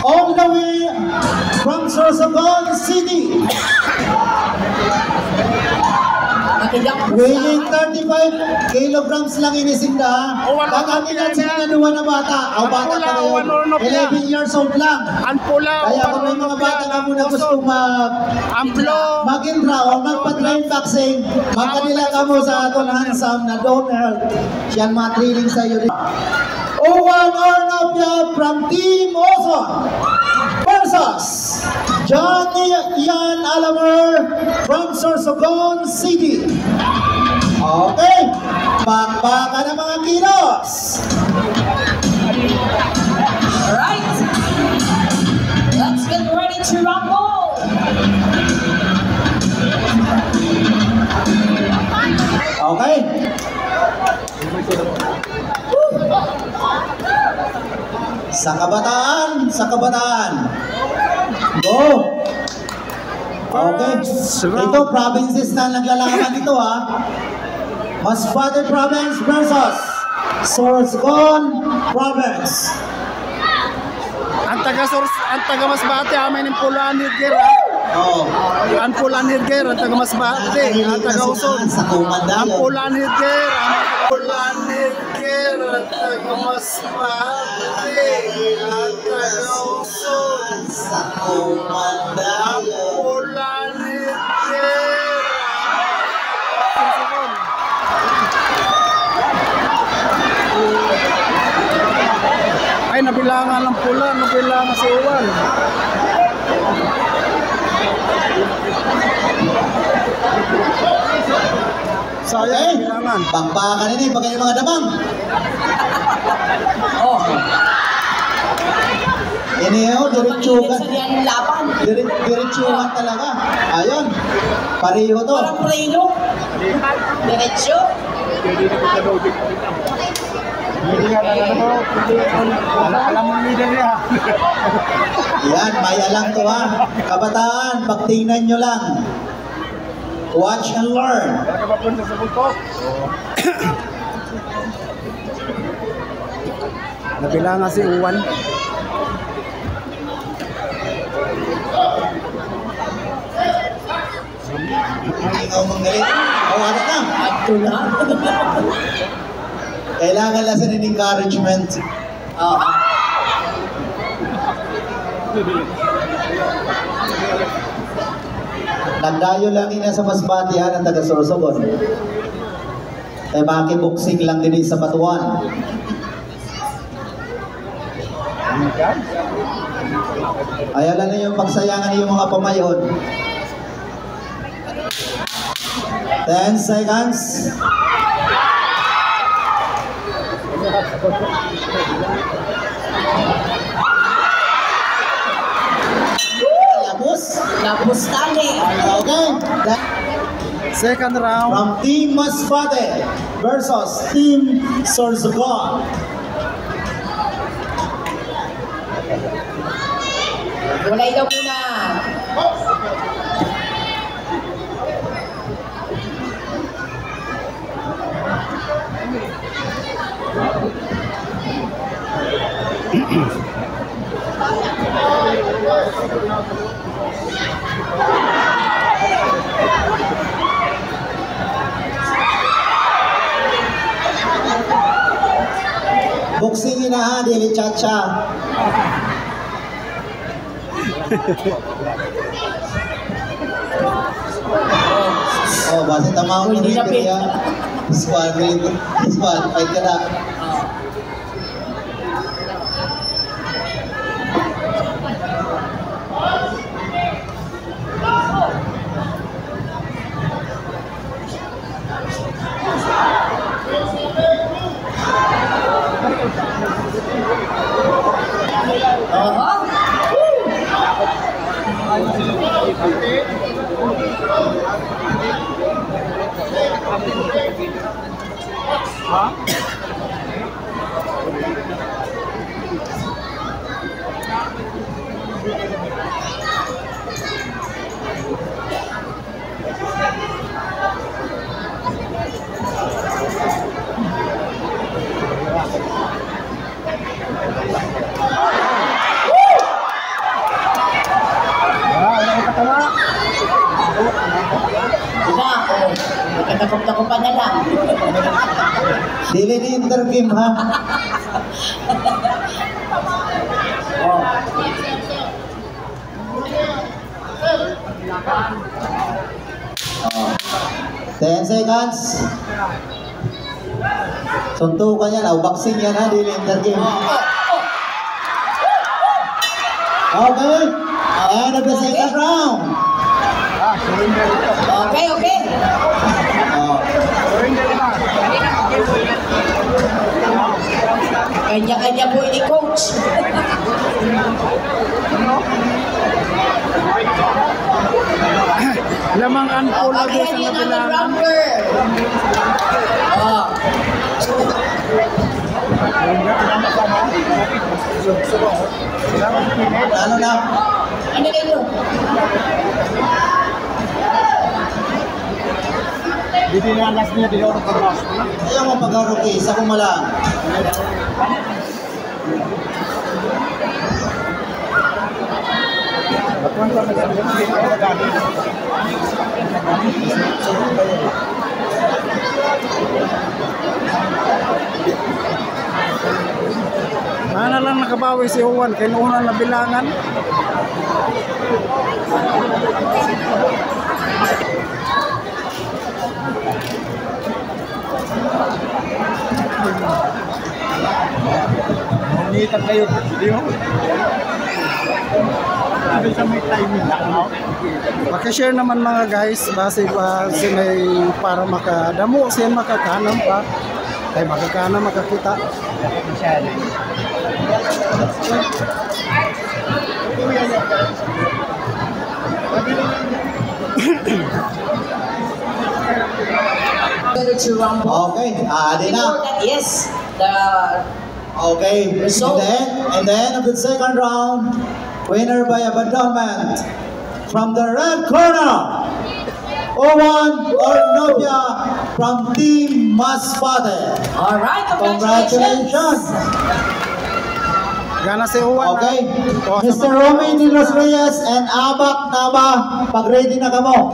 all the way from Sorsogon City. Weighing 35 kilograms lang inisinda. Kagamitan sila na duwa na bata. Ang bata pa ngayon, 11 years old lang. Kaya kung may mga bata na muna gusto mag-intra o magpa-train boxing, magkanila ka mo sa aton handsome na donor. Siyan matriling sa iyo rin. Owen Arnabia from Team Ozon versus Johnny Ian Alamer from Sorsogon City. Okay, bakbakan ng mga kilos. Alright, let's get ready to rumble. Okay. Sa kabataan. Go! Okay. Ito, provinces na naglalaban ito ha. Masbate Province versus Sorsogon Province. Ang taga Masbate, amin yung Pulaan Hirger ha. Oh. Ang Pulaan Hirger, ang taga Masbate, ang taga Uson. Ang Pulaan Hirger, ang Pulaan Hirger, ang taga Masbate, ang taga Uson. Sa kumanda. Ang Pulaan Hirger. Ay, nabilangan ng pula, nabilangan si Uwan. Sayang, nabilangan. Bakbakan ini, bagay mga damang. Oh. Ini diretsugan. Laban. Diretsugan talaga. Ayun. Pareho to. Walang preno. Diretso. Alam mo leader niya. Yan, maya lang to ha. Kabataan, pagtingnan nyo lang. Watch and learn. Nabilangan si Uwan. Ikaw manggalit. Awanan na. Ito na. Kailangan lang ng encouragement. Oo. Nagdayo lang nila sa Masbate ha, ng taga Sorsogon. Kaya makiboxing lang din sa Batuan. Ayaw lang na yung pagsayangan yung mga pamayon. 10 seconds. Labos tali. Okay. Second round. From Team Masbate versus Team Sorsogon. Walay daw muna. Boxing ina ha, dili chacha. Oh, basta tama ko dito ya. Squad fight ka na. Takop-takopan na lang. Dili ni intergame ha. Oh. Oh. 10 seconds. Suntukan yan. Boxing yan ha. Dili intergame. Okay. End of the second round. Okay, okay. Oh. Kanya-kanya po ni coach. Lamang unfold na Okay, sa yan ang nabilangan. number. Oh. Ano na? Ano kayo? Hindi na last niya, di ako pag-last. Ayaw mo pag-aroke. Isa kong malang. Ano lang nakabawi si Juan, kaya noon na bilangan. Nitag kayo, di mo? Sabi sa may timing lang, no? Pakishare naman mga guys, base pa sinay para makadamo, siya makakanam pa. Ay makakanam, makakita. To rumble. Okay. Adi Before na. that, yes, the Okay. Result. And then of the second round, winner by abandonment from the red corner, Owan Ornovia from Team Masbate. all right. Congratulations. Congratulations. Gana si Juan. Okay. Oh, Mr. Romy de los Reyes and Abak Naba, pag-ready na kamo.